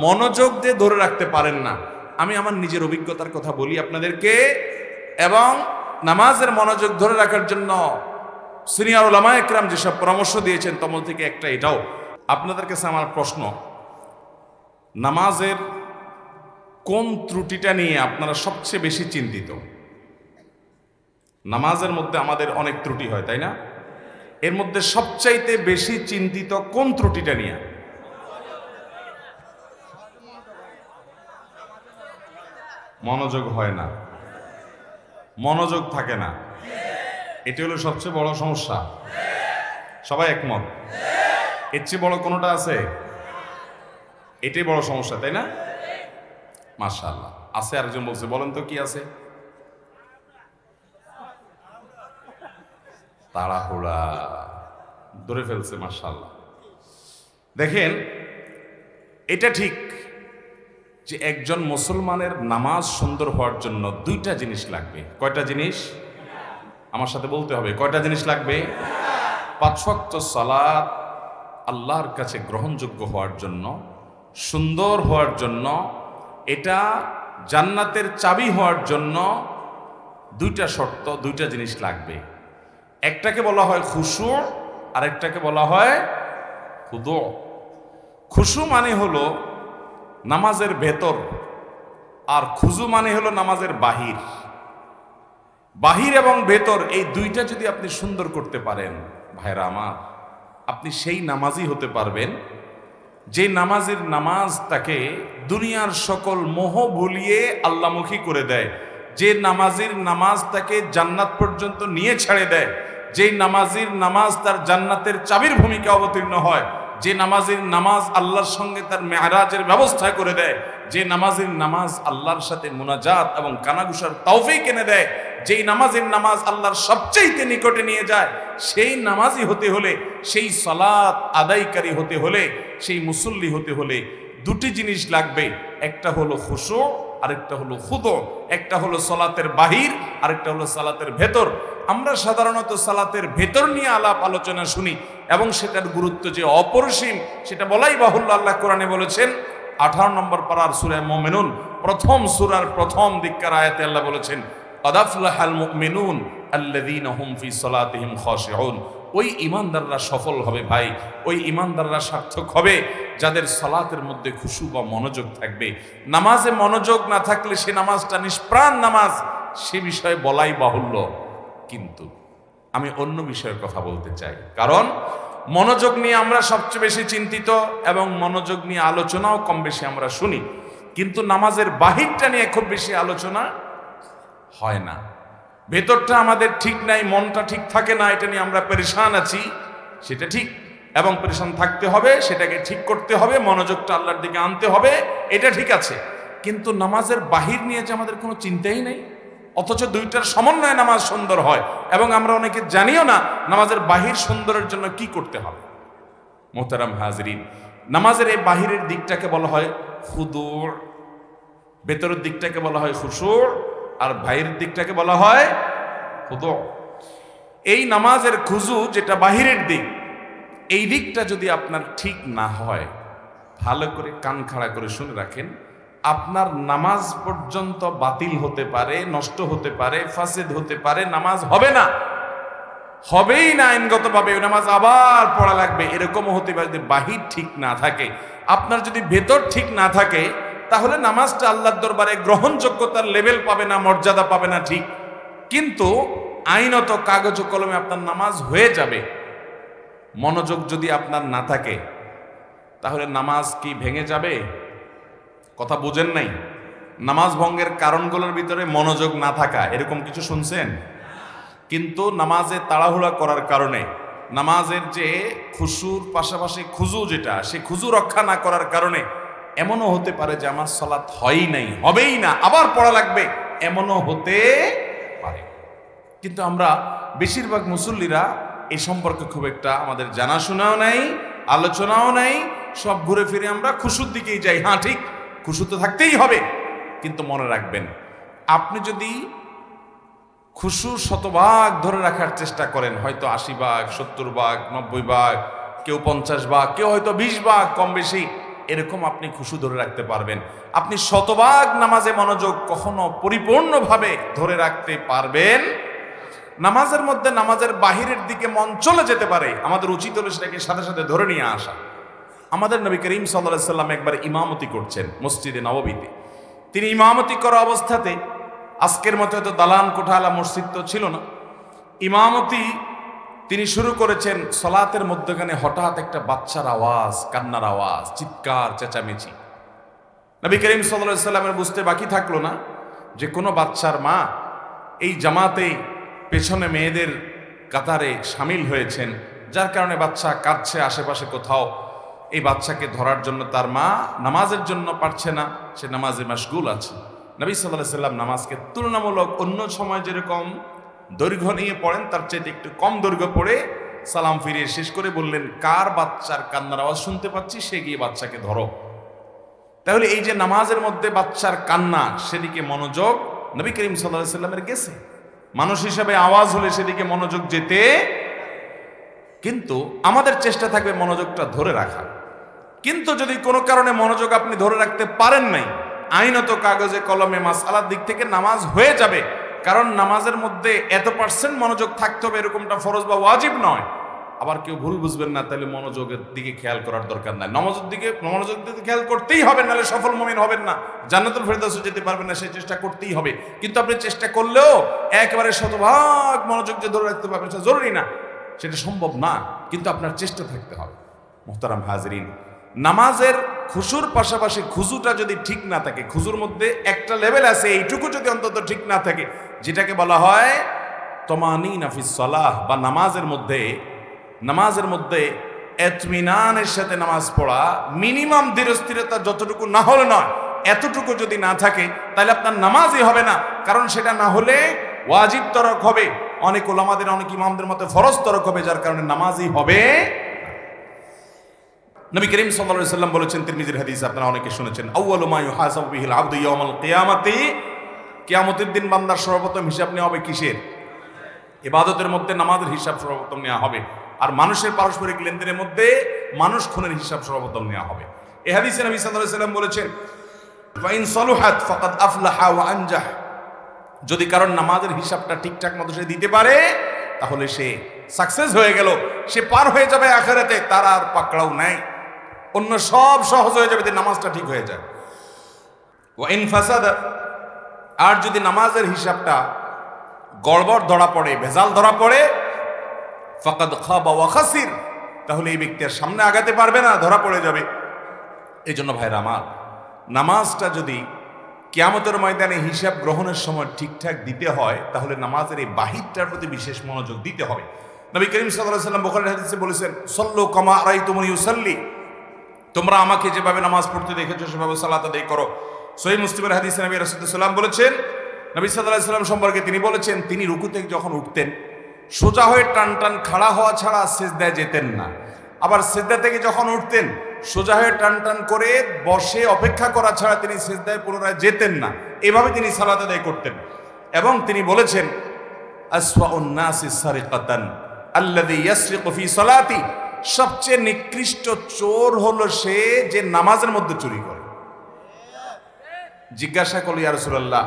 মনোযোগ দিয়ে ধরে রাখতে পারেন না। আমি আমার নিজের অভিজ্ঞতার কথা বলি আপনাদেরকে, এবং নামাজের মনোযোগ ধরে রাখার জন্য সিনিয়র উলামা একরাম যেসব পরামর্শ দিয়েছেন তার মধ্যে থেকে একটা এটাও। আপনাদের কাছে আমার প্রশ্ন, নামাজের কোন ত্রুটিটা নিয়ে আপনারা সবচেয়ে বেশি চিন্তিত? নামাজের মধ্যে আমাদের অনেক ত্রুটি হয়, তাই না? এর মধ্যে সবচাইতে বেশি চিন্তিত কোন ত্রুটিটা নিয়ে? মনোযোগ হয় না, মনোযোগ থাকে না, এটা হলো সবচেয়ে বড় সমস্যা। সবাই একমত? এর চেয়ে বড় কোনোটা আছে? এটাই বড় সমস্যা, তাই না? মাশাআল্লাহ, আছে। আরেকজন বলছে, বলেন তো কি আছে? তাড়াহুড়া, ধরে ফেলছে। মাশাআল্লাহ। দেখেন, এটা ঠিক যে একজন মুসলমানের নামাজ সুন্দর হওয়ার জন্য দুইটা জিনিস লাগবে। কয়টা জিনিস? আমার সাথে বলতে হবে, কয়টা জিনিস লাগবে? 5 ওয়াক্ত সালাত আল্লাহর কাছে গ্রহণযোগ্য হওয়ার জন্য, সুন্দর হওয়ার জন্য, এটা জান্নাতের চাবি হওয়ার জন্য দুইটা শর্ত, দুইটা জিনিস লাগবে। একটাকে বলা হয় খুশু, আর একটাকে বলা হয় খুদু। খুশু মানে হলো নামাজের ভেতর, আর খুজু মানে হলো নামাজের বাহির। বাহির এবং ভেতর এই দুইটা যদি আপনি সুন্দর করতে পারেন, ভাইরা আমার, আপনি সেই নামাজই হতে পারবেন যে নামাজের নামাজ তাকে দুনিয়ার সকল মোহ ভুলিয়ে আল্লাহমুখী করে দেয়, যে নামাজের নামাজ তাকে জান্নাত পর্যন্ত নিয়ে ছেড়ে দেয়, যে নামাজের নামাজ তার জান্নাতের চাবির ভূমিকা অবতীর্ণ হয়, যে নামাজের নামাজ আল্লাহর সঙ্গে তার মেরাজের ব্যবস্থা করে দেয়, যে নামাজের নামাজ আল্লাহর সাথে মুনাজাত এবং কানাঘুষার তৌফিক এনে দেয়, যেই নামাজের নামাজ আল্লাহর সবচেয়ে নিকটে নিয়ে যায়, সেই নামাজি হতে হলে, সেই সালাত আদায়কারী হতে হলে, সেই মুসল্লি হতে হলে দুটি জিনিস লাগবে। একটা হলো খুশু, আরেকটা হলো খুদু। একটা হলো সালাতের বাহির, আরেকটা হলো সালাতের ভেতর। আমরা সাধারণত সালাতের ভেতর নিয়ে আলাপ আলোচনা শুনি, এবং সেটার গুরুত্ব যে অপরিসীম সেটা বলাই বাহুল্য। আল্লাহ কোরআনে বলেছেন, 18 নম্বর পারার সূরা মুমিনুন প্রথম সূরার প্রথম দিককার আয়াতে আল্লাহ বলেছেন, ক্বাদ আফলাহাল মুমিনুন আল্লাযীনা হুম ফি সালাতিহিম খাশিউন। ওই ঈমানদাররা সফল হবে ভাই, ওই ঈমানদাররা সার্থক হবে যাদের সালাতের মধ্যে খুশু বা মনোযোগ থাকবে। নামাজে মনোযোগ না থাকলে সে নামাজটা নিষ্প্রাণ নামাজ, সে বিষয়ে বলাই বাহুল্য। কিন্তু আমি অন্য বিষয়ের কথা বলতে চাই, কারণ মনোযোগ নিয়ে আমরা সবচেয়ে বেশি চিন্তিত, এবং মনোযোগ নিয়ে আলোচনাও কম বেশি আমরা শুনি, কিন্তু নামাজের বাহিরটা নিয়ে খুব বেশি আলোচনা হয় না। ভেতরটা আমাদের ঠিক নাই, মনটা ঠিক থাকে না, এটা নিয়ে আমরা পেরেশান আছি, সেটা ঠিক, এবং পেরেশান থাকতে হবে, সেটাকে ঠিক করতে হবে, মনোযোগটা আল্লাহর দিকে আনতে হবে, এটা ঠিক আছে। কিন্তু নামাজের বাহির নিয়ে যে আমাদের কোনো চিন্তাই নেই, অথচ দুইটার সমন্বয়ে নামাজ সুন্দর হয়, এবং আমরা অনেকে জানিও না নামাজের বাহির সুন্দরের জন্য কি করতে হবে। মোহতারাম হাজরিন, নামাজের এই বাহিরের দিকটাকে বলা হয় খুদু, ভেতরের দিকটাকে বলা হয় খুশু, আর বাহিরের দিকটাকে বলা হয় খুদু। এই নামাজের খুজু, যেটা বাহিরের দিক, এই দিকটা যদি আপনার ঠিক না হয়, ভালো করে কান খাড়া করে শুনে রাখেন, আপনার নামাজ পর্যন্ত বাতিল হতে পারে, নষ্ট হতে পারে, ফাসেদ হতে পারে, নামাজ হবে না, হবেই না আইনগতভাবে, ওই নামাজ আবার পড়া লাগবে। এরকমও হতে পারে যদি বাহির ঠিক না থাকে। আপনার যদি ভেতর ঠিক না থাকে, তাহলে নামাজটা আল্লাহর দরবারে গ্রহণযোগ্যতার লেভেল পাবে না, মর্যাদা পাবে না, ঠিক, কিন্তু আইনত কাগজ ও কলমে আপনার নামাজ হয়ে যাবে। মনোযোগ যদি আপনার না থাকে, তাহলে নামাজ কি ভেঙে যাবে? কথা বুঝেন নাই? নামাজ ভঙ্গের কারণগুলোর ভিতরে মনোযোগ না থাকা, এরকম কিছু শুনছেন? কিন্তু নামাজে তাড়াহুড়া করার কারণে, নামাজের যে খুশুর পাশাপাশি খুজু, যেটা সে খুজু রক্ষা না করার কারণে এমনও হতে পারে যে আমার সালাত হয়ই নাই, হবেই না, আবার পড়া লাগবে, এমনও হতে পারে। কিন্তু আমরা বেশিরভাগ মুসল্লিরা এই সম্পর্কে খুব একটা আমাদের জানাশোনাও নাই, আলোচনাও নাই, সব ঘুরে ফিরে আমরা খুশুর দিকেই যাই। হ্যাঁ ঠিক, খুশু তো থাকতেই হবে, কিন্তু মনে রাখবেন, আপনি যদি খুশু 100 ভাগ ধরে রাখার চেষ্টা করেন, হয়তো 80 ভাগ, 70 ভাগ, 90 ভাগ, কেউ 50 ভাগ, কেউ হয়তো 20 ভাগ, কম বেশি, এরকম আপনি খুশু ধরে রাখতে পারবেন। আপনি শতভাগ নামাজে মনোযোগ কখনো পরিপূর্ণভাবে ধরে রাখতে পারবেন। নামাজের মধ্যে নামাজের বাহিরের দিকে মন চলে যেতে পারে, আমাদের উচিত হলো সেটাকে সাথে সাথে ধরে নিয়ে আসা। আমাদের নবী করিম সাল্লাল্লাহু আলাইহি সাল্লাম একবার ইমামতি করছেন মসজিদে নববীতে। তিনি ইমামতি করা অবস্থাতে, আজকের মতো হয়তো দালান কোঠালা মসজিদ তো ছিল না, ইমামতি তিনি শুরু করেছেন। সলাতের মধ্যখানে হঠাৎ একটা বাচ্চার আওয়াজ, কান্নার আওয়াজ, চিৎকার চেঁচামেচি। নবী করিম সাল্লাল্লাহু আলাইহি সাল্লামের বুঝতে বাকি থাকলো না যে কোনো বাচ্চার মা এই জামাতে পেছনে মেয়েদের কাতারে সামিল হয়েছেন, যার কারণে বাচ্চা কাঁদছে আশেপাশে কোথাও। এই বাচ্চাকে ধরার জন্য তার মা নামাজের জন্য পারছে না, সে নামাজে মাশগুল আছে। নবী সাল্লাল্লাহু আলাইহি সাল্লাম নামাজকে তুলনামূলক অন্য সময় যেরকম দৈর্ঘ্য নিয়ে পড়েন তার চাইতে একটু কম দৈর্ঘ্য পড়ে সালাম ফিরিয়ে শেষ করে বললেন, কার বাচ্চার কান্নার আওয়াজ শুনতে পাচ্ছি, সে গিয়ে বাচ্চাকে ধরো। তাহলে এই যে নামাজের মধ্যে বাচ্চার কান্না, সেদিকে মনোযোগ নবী করিম সাল্লাল্লাহু আলাইহি সাল্লামের গেছে। মানুষ হিসাবে আওয়াজ হলে সেদিকে মনোযোগ যেতে, কিন্তু আমাদের চেষ্টা থাকবে মনোযোগটা ধরে রাখা। কিন্তু যদি কোনো কারণে মনোযোগ আপনি ধরে রাখতে পারেন নাই, আইনত কাগজে কলমে মাসআলার দিক থেকে নামাজ হয়ে যাবে। কারণ নামাজের মধ্যে এত পার্সেন্ট মনোযোগ থাকতে হবে এরকমটা ফরজ বা ওয়াজিব নয়। আবার কেউ ভুল বুঝবেন না, তাহলে মনোযোগের দিকে খেয়াল করার দরকার নাই। মনোযোগ দিকে খেয়াল করতেই হবে, নাহলে সফল মুমিন হবেন না, জান্নাতুল ফেরদাউসে যেতে পারবেন না। সেই চেষ্টা করতেই হবে। কিন্তু আপনি চেষ্টা করলেও একেবারে শতভাগ মনোযোগ যে ধরে রাখতে পারবেন সেটা জরুরি না, সেটা সম্ভব না, কিন্তু আপনার চেষ্টা থাকতে হবে। মুহতারাম হাজরিন, নামাজের খুশুর পাশাপাশি খুজুটা যদি ঠিক না থাকে, খুজুর মধ্যে একটা লেভেল আছে, এইটুকু যদি অন্তত ঠিক না থাকে, যেটাকে বলা হয় তমানিনা ফিস সালাহ, বা নামাজের মধ্যে ইতমিনানের সাথে নামাজ পড়া, মিনিমাম ধীরস্থিরতা যতটুকু না হলে নয়, এতটুকু যদি না থাকে তাহলে আপনার নামাজই হবে না। কারণ সেটা না হলে ওয়াজিব তরক হবে, অনেক ওলামাদের, অনেক ইমামদের মতে ফরজ তরক হবে, যার কারণে নামাজই হবে। নবী করিম সাল্লাল্লাহু আলাইহি সাল্লাম বলেছেন, তিরমিজির হাদিস, আপনারা অনেকে শুনেছেন, আউয়ালু মা ইউহাসাবু বিহিল আবদু ইয়াউমাল কিয়ামাতি, কিয়ামতের দিন বান্দার সর্বপ্রথম হিসাব নেওয়া হবে কিসের? ইবাদতের মধ্যে নামাজের হিসাব সর্বপ্রথম নেওয়া হবে। আর মানুষের পারস্পরিক লেনদেনের মধ্যে মানুষ খুনের হিসাব সর্বপ্রথম নেওয়া হবে। এই হাদিসে নবী সাল্লাল্লাহু আলাইহি সাল্লাম বলেছেন, ওয়া ইন সালুহাত ফাকাদ আফলাহা ওয়া আনজাহ, যদি কারণ নামাজের হিসাবটা ঠিকঠাক মতো সে দিতে পারে তাহলে সে সাকসেস হয়ে গেল, সে পার হয়ে যাবে আখিরাতে, তার আর পাকড়াও নাই, অন্য সব সহজ হয়ে যাবে, নামাজটা ঠিক হয়ে যায়। ওয়া ইন ফাসাদা, আর যদি নামাজের হিসাবটা গড়বড় ধরা পড়ে, ভেজাল ধরা পড়ে, ফাকাদ খাবা ওয়া খাসির, তাহলে এই ব্যক্তি আর সামনে আগাতে পারবে না, ধরা পড়ে যাবে। এই জন্য ভাইরা আমার, নামাজটা যদি কিয়ামতের ময়দানে হিসাব গ্রহণের সময় ঠিকঠাক দিতে হয়, তাহলে নামাজের এই বাহিরটার প্রতি বিশেষ মনোযোগ দিতে হবে। নবী করিম সাল্লাল্লাহু আলাইহি সাল্লাম বুখারীর হাদিসে বলেছেন, সল্লু কামা রাআইতুমুনি ইউসাল্লি, তোমরা আমাকে যেভাবে নামাজ পড়তে দেখেছো সেভাবে সালাত আদায় করো। সহিহ মুসলিমের হাদিসে নবী রাসূলুল্লাহ সাল্লাল্লাহু আলাইহি ওয়াসাল্লাম বলেছেন, নবী সাল্লাল্লাহু আলাইহি ওয়াসাল্লাম সম্পর্কে তিনি বলেছেন, তিনি রুকু থেকে যখন উঠতেন সোজা হয়ে টান টান খাড়া হওয়া ছাড়া সিজদায় যেতেন না। আবার সিজদা থেকে যখন উঠতেন সোজা হয়ে টান টান করে বসে অপেক্ষা করা ছাড়া তিনি সিজদায় পুনরায় যেতেন না। এভাবে তিনি সালাত আদায় করতেন। এবং তিনি বলেছেন, আসওয়াউন নাসি সারিকাতান আল্লাযী ইয়াসরিকু ফি সালাতি, সবচেয়ে নিকৃষ্ট চোর হলো সে যে নামাজের মধ্যে চুরি করে। জিজ্ঞাসা করল, ইয়া রাসূলুল্লাহ,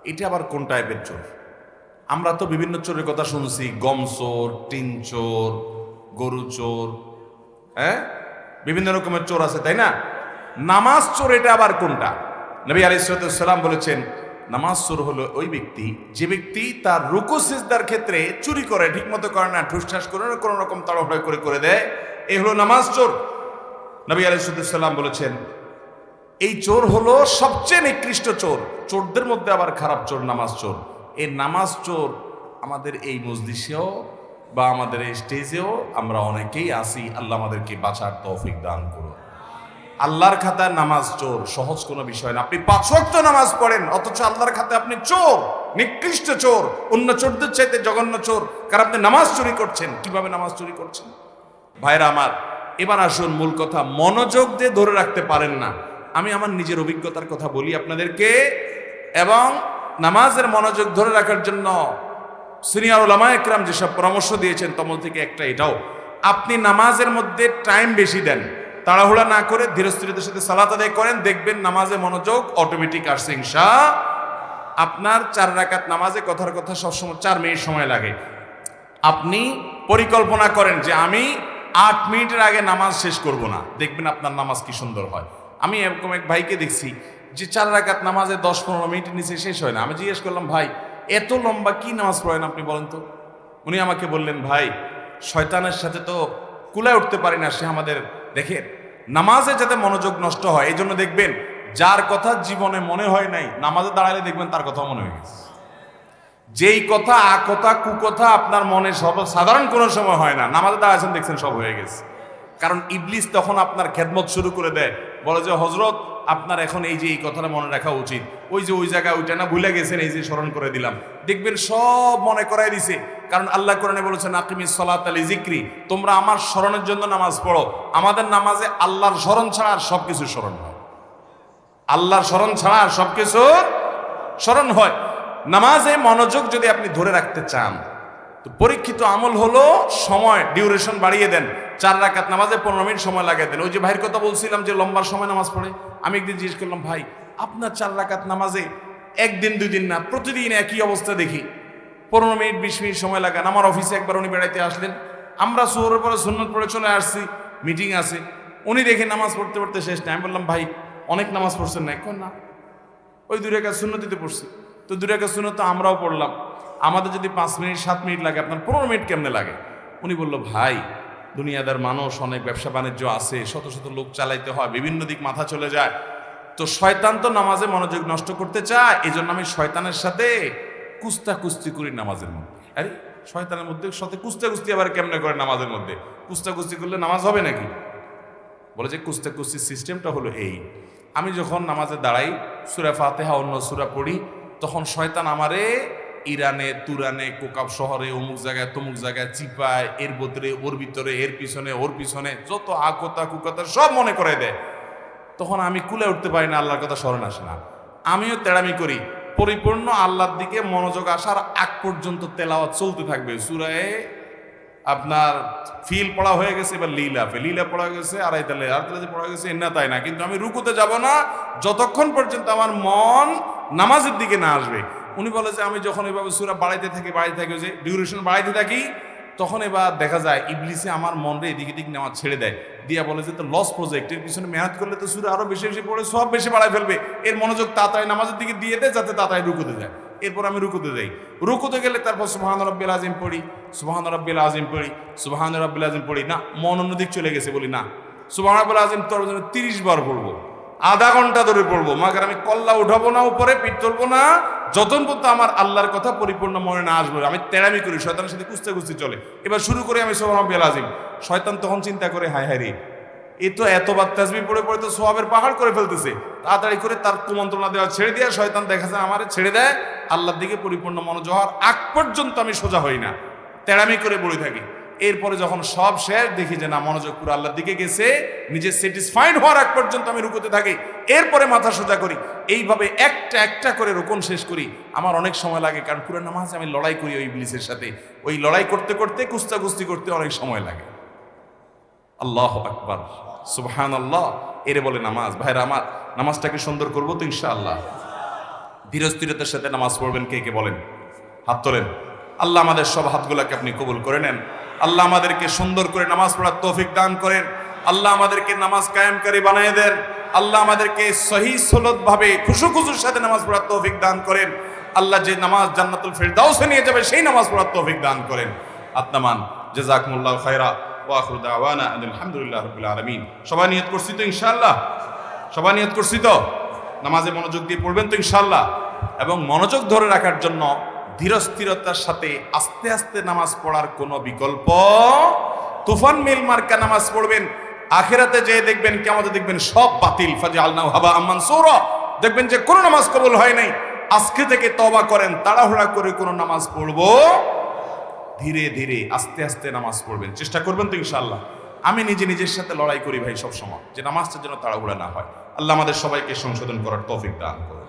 এটা আবার কোন টাইপের চোর? আমরা তো বিভিন্ন চোরের কথা শুনছি, গম চোর, টিন চোর, গরু চোর, বিভিন্ন রকমের চোর আছে, তাই না? নামাজ চোর এটা আবার কোনটা? নবী আলাইহিস সালাম বলেছেন, নামাজ চোর হলো ওই ব্যক্তি যে ব্যক্তি তার রুকু সিজদার ক্ষেত্রে চুরি করে, ঠিকমতো করে না, ঠুসঠাস করে না, কোনো রকম তাড়াহুড়া করে দেয়, এই হলো নামাজ চোর। নবী আলাইহিস সালাম বলেছেন, এই চোর হলো সবচেয়ে নিকৃষ্ট চোর। চোরদের মধ্যে আবার খারাপ চোর নামাজ চোর। এই নামাজ চোর আমাদের এই মজলিসেও বা আমাদের এই স্টেজেও আমরা অনেকেই আসি। আল্লাহ আমাদেরকে বাঁচার তৌফিক দান করুন। আল্লাহর খাতায় নামাজ চোর সহজ কোনো বিষয় না। আপনি 5 ওয়াক্ত নামাজ পড়েন, অথচ আল্লাহর খাতায় আপনি চোর, নিকৃষ্ট চোর, অন্য চোরদের চাইতে জঘন্য চোর। কারণ আপনি নামাজ চুরি করছেন। কিভাবে নামাজ চুরি করছেন? ভাইরা আমার, এবার আসুন মূল কথা। মনোযোগ যে ধরে রাখতে পারেন না, আমি আমার নিজের অভিজ্ঞতার কথা বলি আপনাদেরকে, এবং নামাজের মনোযোগ ধরে রাখার জন্য সিনিয়র উলামায়ে কেরাম যেসব পরামর্শ দিয়েছেন তার মধ্যে থেকে একটা এটাও, আপনি নামাজের মধ্যে টাইম বেশি দেন, তাড়াহুড়া না করে ধীরস্থিরতার সাথে সালাত আদায় করেন, দেখবেন নামাজে মনোযোগ অটোমেটিক আসছে ইনশাআল্লাহ। আপনার 4 রাকাত নামাজে কথার কথা সবসময় 4 মিনিট সময় লাগে। আপনি পরিকল্পনা করেন যে আমি 8 মিনিটের আগে নামাজ শেষ করব না, দেখবেন আপনার নামাজ কি সুন্দর হয়। আমি এরকম এক ভাইকে দেখছি যে 4 রাকাত নামাজে 10-15 মিনিটের নিচে শেষ হয় না। আমি জিজ্ঞেস করলাম, ভাই এত লম্বা কি নামাজ পড়েন আপনি বলেন তো? উনি আমাকে বললেন, ভাই শয়তানের সাথে তো কুলায় উঠতে পারি না, সে আমাদের দেখে নামাজে যাতে মনোযোগ নষ্ট হয় এই জন্য দেখবেন যার কথা জীবনে মনে হয় নাই নামাজে দাঁড়ালে দেখবেন তার কথা মনে হয়ে গেছে। যেই কথা আকথা কুকথা আপনার মনে সাধারণ কোনো সময় হয় না, নামাজে দাঁড়াচ্ছেন দেখছেন সব হয়ে গেছে। কারণ ইবলিস তখন আপনার খেদমত শুরু করে দেয়, বলে যে হজরত আপনার এখন এই যে এই কথাটা মনে রাখা উচিত, ওই যে ওই জায়গায় ওইটা না ভুলে গেছেন, এই যে স্মরণ করে দিলাম, দেখবেন সব মনে করাই দিছে। কারণ আল্লাহ কোরআনে বলেছেন আকিমিস সালাতা লিযিকরি, তোমরা আমার স্মরণের জন্য নামাজ পড়ো। আমাদের নামাজে আল্লাহর স্মরণ ছাড়া আর সবকিছু স্মরণ হয়, আল্লাহর স্মরণ ছাড়া আর সবকিছু স্মরণ হয়। নামাজে মনোযোগ যদি আপনি ধরে রাখতে চান তো পরীক্ষিত আমল হলো সময় ডিউরেশন বাড়িয়ে দেন। 4 রাকাত নামাজে 15 মিনিট সময় লাগিয়ে দেন। ওই যে ভাইয়ের কথা বলছিলাম যে লম্বা সময় নামাজ পড়ে, আমি একদিন জিজ্ঞেস করলাম, ভাই আপনার 4 রাকাত নামাজে একদিন 2 দিন না প্রতিদিন একই অবস্থা দেখি, 15 মিনিট 20 মিনিট সময় লাগান। আমার অফিসে একবার উনি বেড়াইতে আসলেন, আমরা সুহরের পরে সুন্নত পড়ে চলে আসছি, মিটিং আছে, উনি দেখে নামাজ পড়তে পড়তে শেষ নেই। আমি বললাম, ভাই অনেক নামাজ পড়ছেন না? এখন না, ওই 2 রাকাত সুন্নতিতে পড়ছি। তো 2 রাকাত সুন্নত তো আমরাও পড়লাম, আমাদের যদি 5 মিনিট 7 মিনিট লাগে আপনার 15 মিনিট কেমনে লাগে? উনি বলল, ভাই দুনিয়াদার মানুষ, অনেক ব্যবসা বাণিজ্য আছে, শত শত লোক চালাইতে হয়, বিভিন্ন দিক মাথা চলে যায়, তো শয়তান তো নামাজে মনোযোগ নষ্ট করতে চায়, এই জন্য আমি শয়তানের সাথে কুস্তি করি নামাজের মধ্যে। আরে শয়তানের মধ্যে সাথে কুস্তি আবার কেমনে করে নামাজের মধ্যে? কুস্তি করলে নামাজ হবে নাকি? বলে যে কুস্তি সিস্টেমটা হলো এই, আমি যখন নামাজে দাঁড়াই সূরা ফাতিহা অন্য সূরা পড়ি, তখন শয়তান আমারে ইরানে তুরানে কোকাব শহরে অমুক জায়গায় তমুক জায়গায় চিপায়, এর ভিতরে ওর ভিতরে এর পিছনে ওর পিছনে যত আকতা কুকতা সব মনে করে দেয়। তখন আমি কুলে উঠতে পারি না, আল্লাহর কথা স্মরণ আসে না। আমিও তেড়ামি করি, পরিপূর্ণ আল্লাহর দিকে মনোযোগ আসার আগ পর্যন্ত তেলাওয়াত চলতে থাকবে। সূরায়ে আপনার ফিল পড়া হয়ে গেছে, এবার লীলা পড়া হয়ে গেছে, আড়াই তালে পড়া হয়ে গেছে, এন্না তাই না, কিন্তু আমি রুকুতে যাব না যতক্ষণ পর্যন্ত আমার মন নামাজের দিকে না আসবে। উনি বলে যে আমি যখন এভাবে সূরা বাড়াইতে থাকি যে ডিউরেশন বাড়াইতে থাকি, তখন এবার দেখা যায় ইবলিসে আমার মনরে এদিকে দিক নেওয়া ছেড়ে দেয়, দিয়া বলে যে তো লস প্রজেক্টের পিছনে মেহনত করলে তো সূরা আরো বেশি পড়ে সব বেশি বাড়াই ফেলবে, এর মনোযোগ তাড়াতাড়ি নামাজের দিকে দিয়ে দেয় যাতে তাড়াতাড়ি রুকুতে যায়। এরপর আমি রুকুতে যাই, রুকুতে গেলে তারপর সুবহান রাব্বিল আযীম পড়ি, সুবহান রাব্বিল আযীম পড়ি, না মন অন্যদিক চলে গেছে, বলি না সুবহান রাব্বিল আযীম তোর জন্য 30 বার পড়বো, আধা ঘন্টা ধরে পড়বো, মাগার আমি কল্লা উঠাবো না, উপরে পিঠ তুলবো না, যতক্ষণ পর্যন্ত আমার আল্লাহর কথা পরিপূর্ণ মনে না আসবে। আমি তেড়ামি করি, শয়তানের সাথে কুস্তি চলে। এবার শুরু করে আমি সুবহান রাব্বিল আযীম, শয়তান তখন চিন্তা করে হায় হায় রে, এ তো এতবার তাসবিহ পড়ে তো সওয়াবের পাহাড় করে ফেলতেছে, তাড়াতাড়ি করে তার কুমন্ত্রণা দেওয়া ছেড়ে দিয়ে শয়তান দেখা যায় আমারে ছেড়ে দেয়, আল্লাহর দিকে পরিপূর্ণ মনোযোগ হওয়ার আগ পর্যন্ত আমি সোজা হই না, তেড়ামি করে পড়ে থাকি। এরপরে যখন সব শেষ দেখি যে না মনোযোগ পুরো আল্লাহর দিকে গেছে, নিজে স্যাটিসফাইড হওয়ার আগ পর্যন্ত আমি রুকুতে থাকি, এরপরে মাথা সোজা করি। এইভাবে একটা করে রুকুন শেষ করি। আমার অনেক সময় লাগে, কারণ পুরো নামাজে আমি লড়াই করি ওই ইবলিসের সাথে, ওই লড়াই করতে করতে কুস্তি করতে অনেক সময় লাগে। আল্লাহু আকবার, সুবহানাল্লাহ, এরে বলে নামাজ। ভাইরা আমার, নামাজটাকে সুন্দর করবো তো ইনশাআল্লাহ। ধীরস্থিরতার সাথে নামাজ পড়বেন কে কে বলেন? হাত তোলেন। আল্লাহ আমাদের সব হাতগুলোকে আপনি কবুল করে নেন। আল্লাহ আমাদেরকে সুন্দর করে নামাজ পড়ার তৌফিক দান করেন। আল্লাহ আমাদেরকে নামাজ কায়েমকারী বানিয়ে দেন। আল্লাহ আমাদেরকে সহি সলত ভাবে খুশুর সাথে নামাজ পড়ার তৌফিক দান করেন। আল্লাহ যে নামাজ জান্নাতুল ফিরদাউসে নিয়ে যাবে সেই নামাজ পড়ার তৌফিক দান করেন। আত্মামান জাযাকুমুল্লাহু খায়রা ওয়া আখিরু দাওয়ানা আলহামদুলিল্লাহি রাব্বিল আলামিন। সবাই নিয়ত করছি তো ইনশাআল্লাহ? সবাই নিয়ত করছি তো? নামাজে মনোযোগ দিয়ে পড়বেন তো ইনশাআল্লাহ? এবং মনোযোগ ধরে রাখার জন্য ধীরস্থিরতার সাথে আস্তে আস্তে নামাজ পড়ার কোনো বিকল্প, তুফান মিল মার্কা নামাজ পড়বেন। আখিরাতে যেয়ে দেখবেন, কিয়ামতে দেখবেন সব বাতিল, ফাজআলনাহু হাবাআম মানসুরা, দেখবেন যে কোনো নামাজ কবুল হয় নাই। আজকে থেকে তওবা করেন, তাড়াহুড়া করে কোনো নামাজ পড়বো, ধীরে ধীরে আস্তে আস্তে নামাজ পড়বেন, চেষ্টা করবেন তো ইনশাআল্লাহ? আমি নিজের সাথে লড়াই করি ভাই সব সময়, যে নামাজটা যেন তাড়াহুড়া না হয়। আল্লাহ আমাদের সবাইকে সংশোধন করার তৌফিক দান করুন।